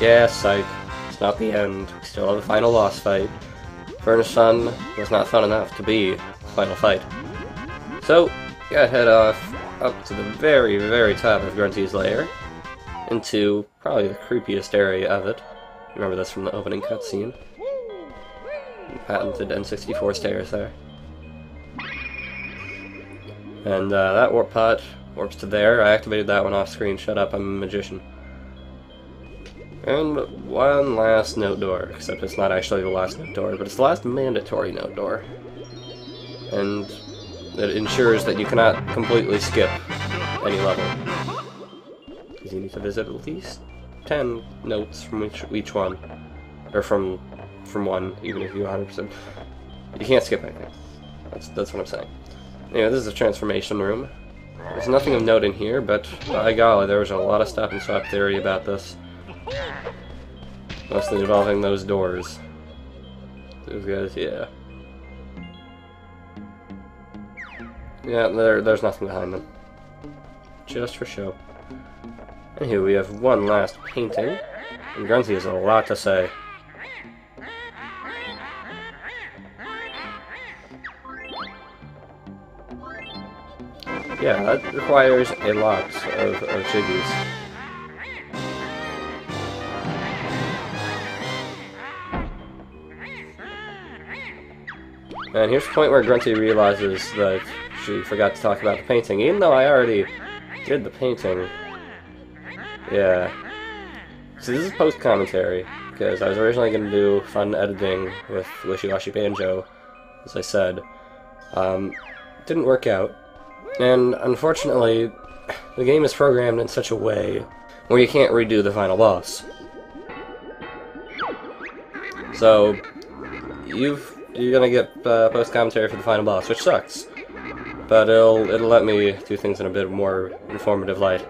Yeah, psych. It's not the end. We still have a final boss fight. Furnace Sun was not fun enough to be the final fight. So, gotta head off up to the very, very top of Grunty's lair, into probably the creepiest area of it. Remember this from the opening cutscene. Patented N64 stairs there. And that warp pot warps to there. I activated that one off screen. Shut up, I'm a magician. And one last note door, except it's not actually the last note door, but it's the last mandatory note door. And it ensures that you cannot completely skip any level. Because you need to visit at least 10 notes from each one. Or from one, even if you 100%. You can't skip anything. That's what I'm saying. Anyway, this is a transformation room. There's nothing of note in here, but by golly, there was a lot of stop and swap theory about this. Mostly involving those doors. Those guys, yeah. Yeah, there's nothing behind them. Just for show. Anywho, we have one last painting. And Grunty has a lot to say. Yeah, that requires a lot of jiggies. And here's the point where Grunty realizes that she forgot to talk about the painting, even though I already did the painting. Yeah. So this is post-commentary, because I was originally going to do fun editing with Wishy-Washy Banjo, as I said. Didn't work out. And unfortunately, the game is programmed in such a way where you can't redo the final boss. So, you're gonna get post-commentary for the final boss, which sucks. But it'll let me do things in a bit more informative light.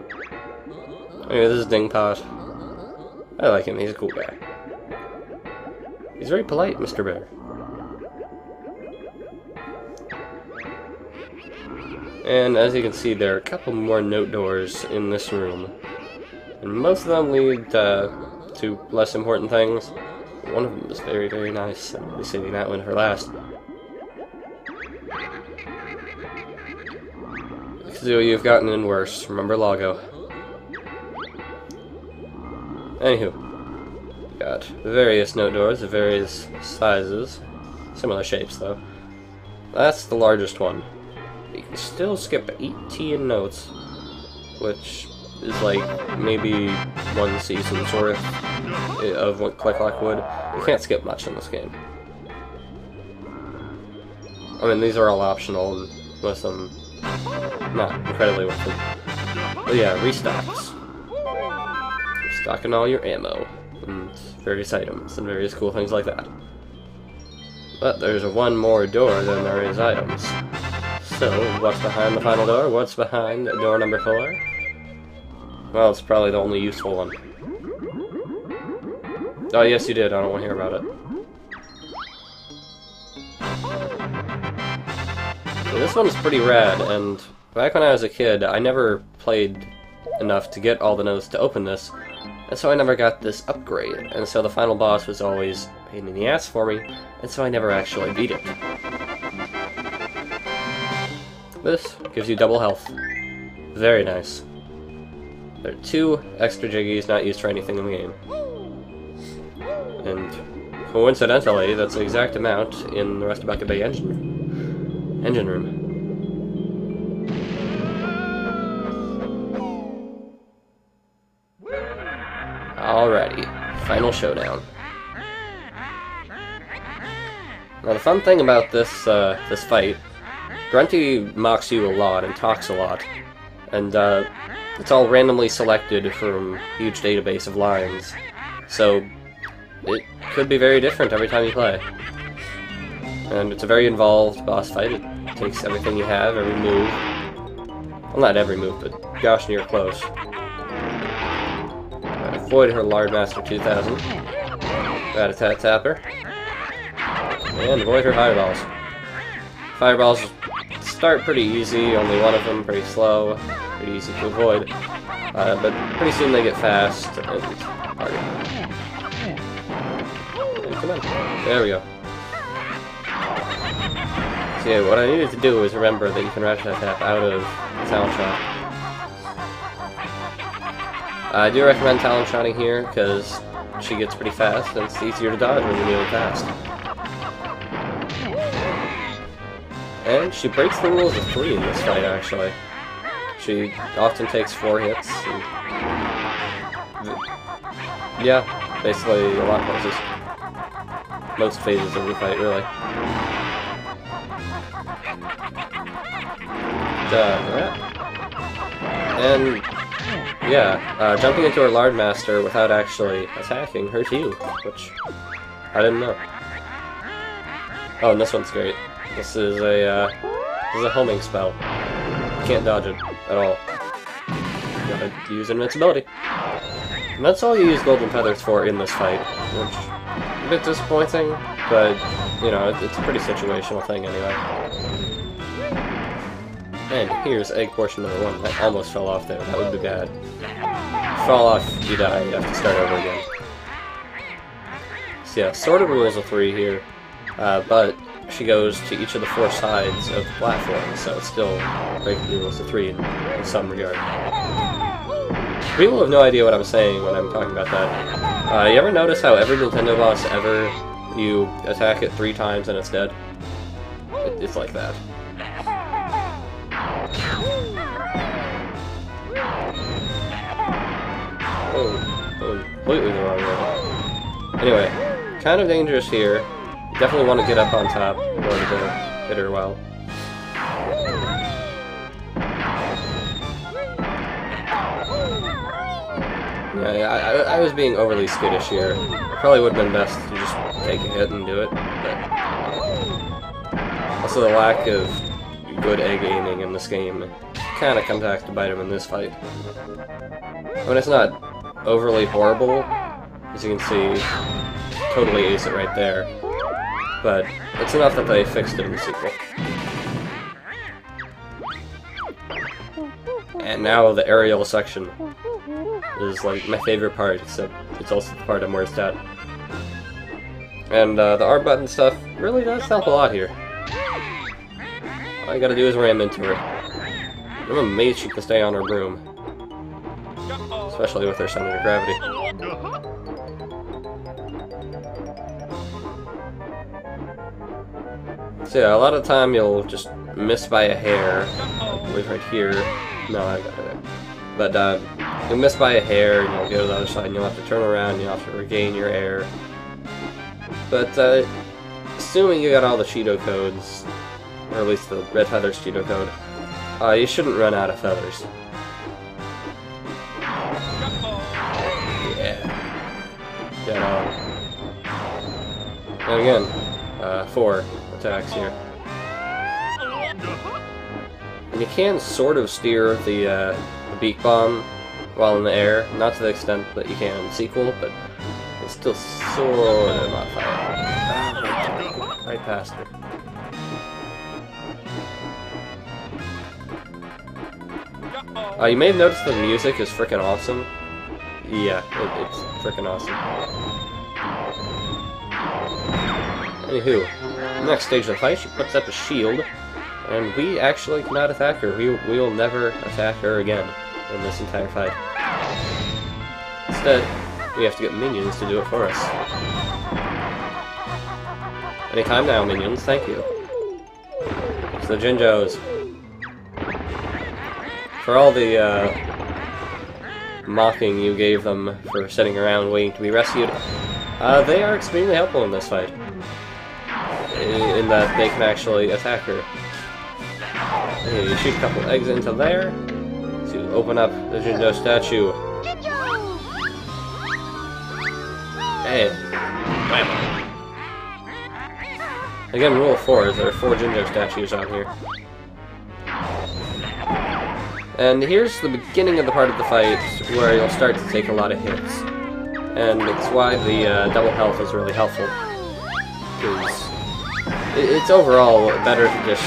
Anyway, this is Dingpot. I like him, he's a cool guy. He's very polite, Mr. Bear. And as you can see, there are a couple more note doors in this room. And most of them lead to less important things. One of them is very, very nice. I'll be saving that one for last. Kazooie, you've gotten in worse. Remember Lago. Anywho, got various note doors of various sizes. Similar shapes, though. That's the largest one. You can still skip 18 notes, which is like maybe one season's worth of what Click Lock would. You can't skip much in this game. I mean, these are all optional, and most of them not incredibly worth it. But yeah, restocks. Restocking all your ammo, and various items, and various cool things like that. But there's one more door than there is items. So, what's behind the final door? What's behind door number 4? Well, it's probably the only useful one. Oh, yes, you did. I don't want to hear about it. So this one's pretty rad, and back when I was a kid, I never played enough to get all the notes to open this, and so I never got this upgrade, and so the final boss was always a pain in the ass for me, and so I never actually beat it. This gives you double health. Very nice. There are 2 extra jiggies not used for anything in the game. And coincidentally, that's the exact amount in the Rusty Bucket Bay engine room. Alrighty, final showdown. Now the fun thing about this this fight, Grunty mocks you a lot and talks a lot, and it's all randomly selected from a huge database of lines, so it could be very different every time you play. And it's a very involved boss fight. It takes everything you have, every move. Well, not every move, but gosh, near close. Avoid her Lardmaster 2000. Rat-a-tat-tapper. And avoid her fireballs. Fireballs start pretty easy, only one of them pretty slow, pretty easy to avoid. But pretty soon they get fast and harder. And come on. There we go. So yeah, what I needed to do is remember that you can rat-a-tat-tap out of talent shot. I do recommend talent shotting here because she gets pretty fast and it's easier to dodge when you're really fast. And she breaks the rules of 3 in this fight, actually. She often takes 4 hits. And yeah, basically a lot of places. Most phases of the fight, really. And yeah, jumping into her Lardmaster without actually attacking hurts you, which I didn't know. Oh, and this one's great. This is a homing spell. You can't dodge it at all. You gotta use invincibility. And that's all you use Golden Feathers for in this fight, which is a bit disappointing, but, you know, it's a pretty situational thing anyway. And here's egg portion number 1. That almost fell off there. That would be bad. Fall off, you die. You have to start over again. So yeah, sort of rules of 3 here, but she goes to each of the 4 sides of the platform, so it's still breaking the rules of 3 in some regard. People have no idea what I'm saying when I'm talking about that. You ever notice how every Nintendo boss ever, you attack it 3 times and it's dead? It's like that. Oh, completely the wrong way. Anyway, kind of dangerous here. You definitely want to get up on top in order to hit her well. Yeah, I was being overly skittish here. It probably would have been best to just take a hit and do it, but also the lack of good egg aiming in this game kind of comes back to bite him in this fight. I mean, it's not overly horrible, as you can see, totally ace it right there, but it's enough that they fixed it in the sequel. And now the aerial section is like my favorite part, except it's also the part I'm worst at. And the R button stuff really does help a lot here. All you gotta do is ram into her. I'm amazed she can stay on her broom. Especially with her center of gravity. So yeah, a lot of the time you'll just miss by a hair. I believe right here. No, I got it. But you'll miss by a hair and you'll go to the other side and you'll have to turn around and you'll have to regain your air. But assuming you got all the Cheeto codes, or at least the Red Feathers Cheeto code, you shouldn't run out of feathers. Yeah. Get on. And again, 4 attacks here. And you can sort of steer the beak bomb while in the air, not to the extent that you can in the sequel, but it's still sort of not fire. Ah, right past her. You may have noticed the music is frickin' awesome. Yeah, it's frickin' awesome. Anywho, next stage of the fight, she puts up a shield, and we actually cannot attack her. We will never attack her again in this entire fight. Instead, we have to get minions to do it for us. Anytime now, minions, thank you. It's the Jinjos. For all the mocking you gave them for sitting around waiting to be rescued, they are extremely helpful in this fight. in that they can actually attack her. Okay, you shoot a couple eggs into there to open up the Jinjo statue. Hey, bam. Again, rule 4 is there are 4 Jinjo statues out here. And here's the beginning of the part of the fight where you'll start to take a lot of hits. And it's why the double health is really helpful. Because it's overall better to just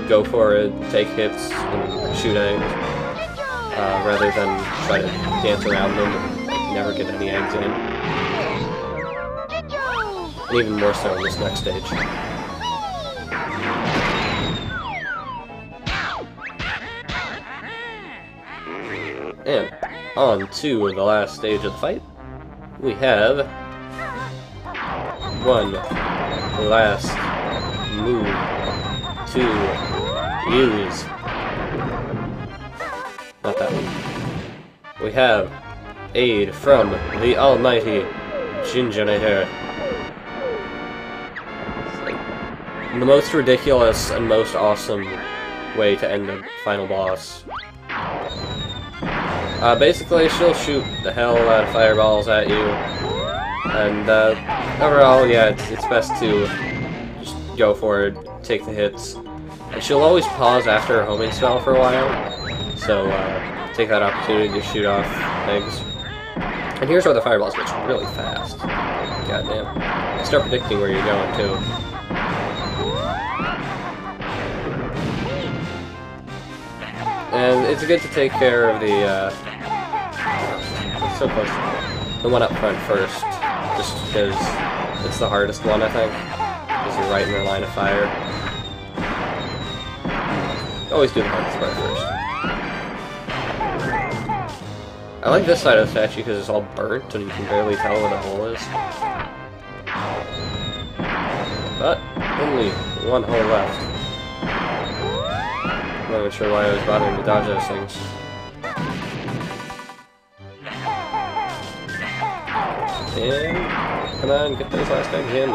go for it, take hits, and shoot eggs, rather than try to dance around them and like, never get any eggs in. And even more so in this next stage. And on to the last stage of the fight, we have one last move to use. Not that one. We have aid from the almighty Jinjonator. The most ridiculous and most awesome way to end the final boss. Basically, she'll shoot the hell out of fireballs at you, and overall, yeah, it's best to just go for it, take the hits, and she'll always pause after her homing spell for a while, so take that opportunity to shoot off eggs. And here's where the fireballs get really fast. Goddamn. Start predicting where you're going, too. And it's good to take care of the, so close. The one up front first, just because it's the hardest one, I think, because you're right in their line of fire. Always do the hardest part first. I like this side of the statue because it's all burnt and you can barely tell where the hole is. But, only one hole left. I'm not even sure why I was bothering to dodge those things. And come on, get those last eggs in.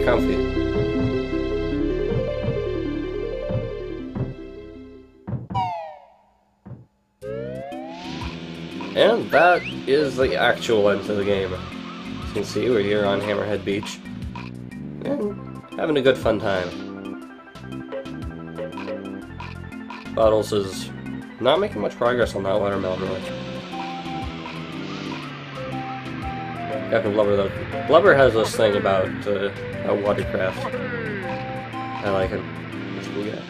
Comfy. And that is the actual end to the game. As you can see, we're here on Hammerhead Beach. And having a good fun time. Bottles is not making much progress on that watermelon really. Captain Blubber though. Blubber has this thing about watercraft. I like him. He's a cool guy.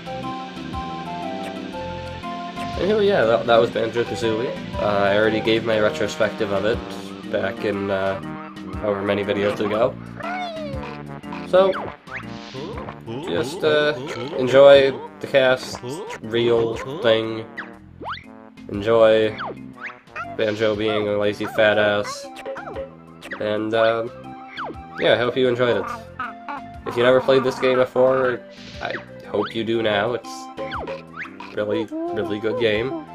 And here, yeah, that was Banjo-Kazooie. I already gave my retrospective of it back in however many videos ago. So, just enjoy the cast, real thing. Enjoy Banjo being a lazy fat ass. And yeah, I hope you enjoyed it. If you never played this game before, I hope you do now. It's really, really good game.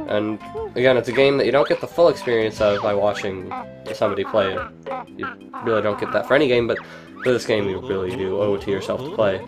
And again, it's a game that you don't get the full experience of by watching somebody play it. You really don't get that for any game, but for this game you really do owe it to yourself to play.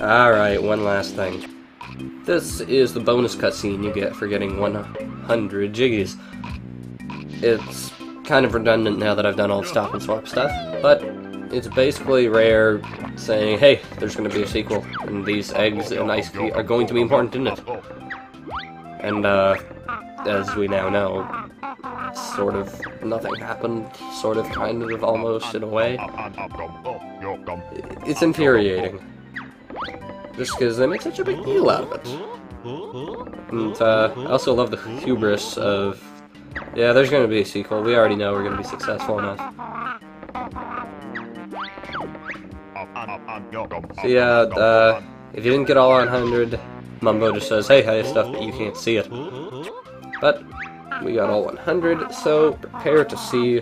Alright, one last thing. This is the bonus cutscene you get for getting 100 Jiggies. It's kind of redundant now that I've done all the stop and swap stuff, but it's basically Rare saying, hey, there's going to be a sequel, and these eggs and ice cream are going to be important in it. And, as we now know, sort of nothing happened, sort of, kind of, almost, in a way. It's infuriating. Just because they make such a big deal out of it. And, I also love the hubris of, yeah, there's going to be a sequel, we already know we're going to be successful enough. So yeah, if you didn't get all 100, Mumbo just says, hey, I have stuff, but you can't see it. But we got all 100, so prepare to see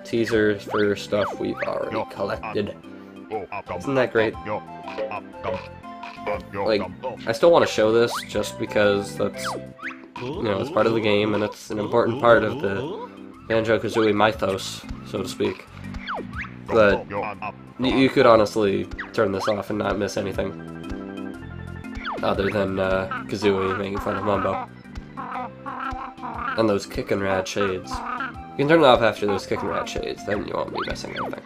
teasers for stuff we've already collected. Isn't that great? Like, I still want to show this just because that's, you know, it's part of the game and it's an important part of the Banjo-Kazooie mythos, so to speak. But you could honestly turn this off and not miss anything other than Kazooie making fun of Mumbo. And those kickin' rad shades. You can turn it off after those kickin' rad shades, then you won't be missing anything.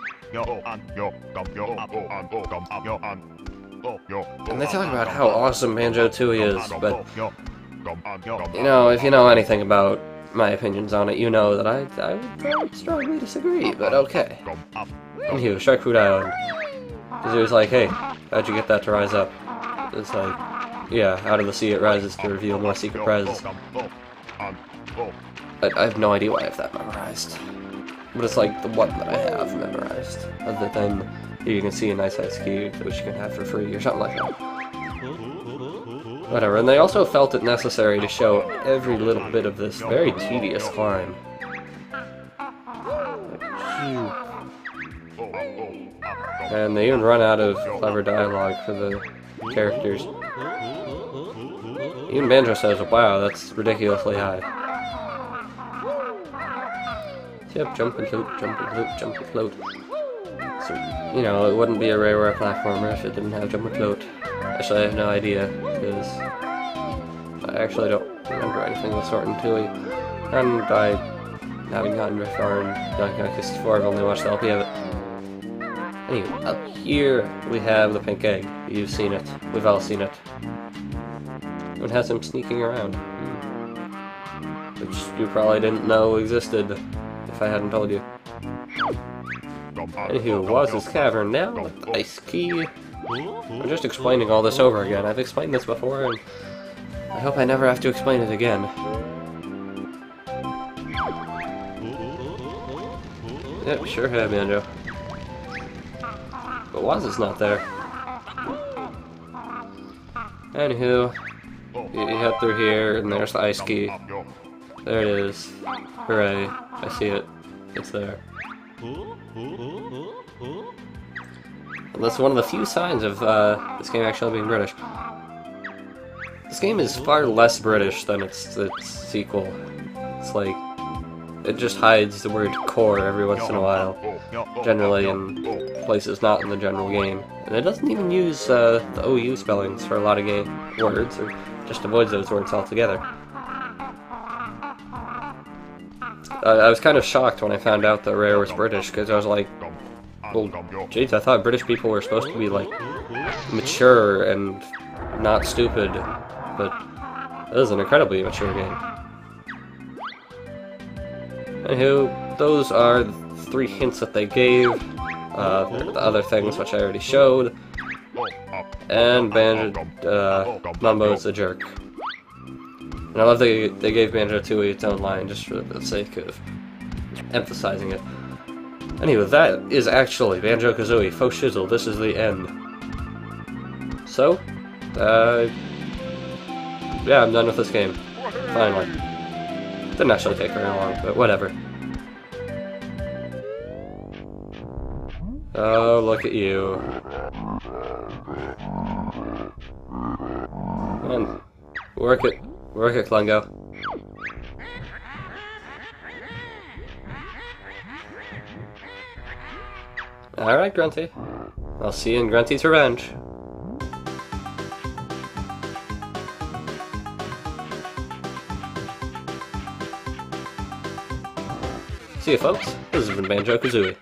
And they talk about how awesome Banjo-Tooie is, but, you know, if you know anything about my opinions on it, you know that I would strongly disagree, but okay. Anywho, Shark Food Island. Kazooie's like, hey, how'd you get that to rise up? It's like, yeah, out of the sea it rises to reveal more secret prizes. I have no idea why I have that memorized. But it's like the one that I have memorized. Other than you can see a nice ice cube, which you can have for free, or something like that. Whatever, and they also felt it necessary to show every little bit of this very tedious climb. And they even run out of clever dialogue for the characters. Even Banjo says, wow, that's ridiculously high. Yep, jump and float, jump and float, jump and float. So, you know, it wouldn't be a Rareware platformer if it didn't have jump and float. Actually, I have no idea, because I actually don't remember anything with Sort and Tooie. And I haven't gotten very far in Donkey Kong 64, I've only watched the LP of it. Anyway, up here we have the pink egg. You've seen it. We've all seen it. It has him sneaking around. Which you probably didn't know existed if I hadn't told you. Anywho, Woz's Cavern now with the ice key. I'm just explaining all this over again. I've explained this before, and I hope I never have to explain it again. Yep, sure have, Banjo. But Woz is not there. Anywho, you head through here, and there's the ice key. There it is. Hooray. I see it. It's there. And that's one of the few signs of this game actually being British. This game is far less British than its sequel. It's like, it just hides the word core every once in a while. Generally in places not in the general game. And it doesn't even use the OU spellings for a lot of game words, or just avoids those words altogether. I was kind of shocked when I found out that Rare was British, because I was like, well, jeez, I thought British people were supposed to be, like, mature and not stupid, but it is an incredibly mature game. Anywho, those are the 3 hints that they gave, the other things which I already showed, and Mumbo's a jerk. And I love they gave Banjo-Tooie its own line just for the sake of emphasizing it. Anyway, that is actually Banjo-Kazooie, faux shizzle, this is the end. So, yeah, I'm done with this game. Finally. Didn't actually take very long, but whatever. Oh, look at you. Come on. Work it. Work it, Klungo. Alright, Grunty. I'll see you in Grunty's Revenge. See you folks, this has been Banjo-Kazooie.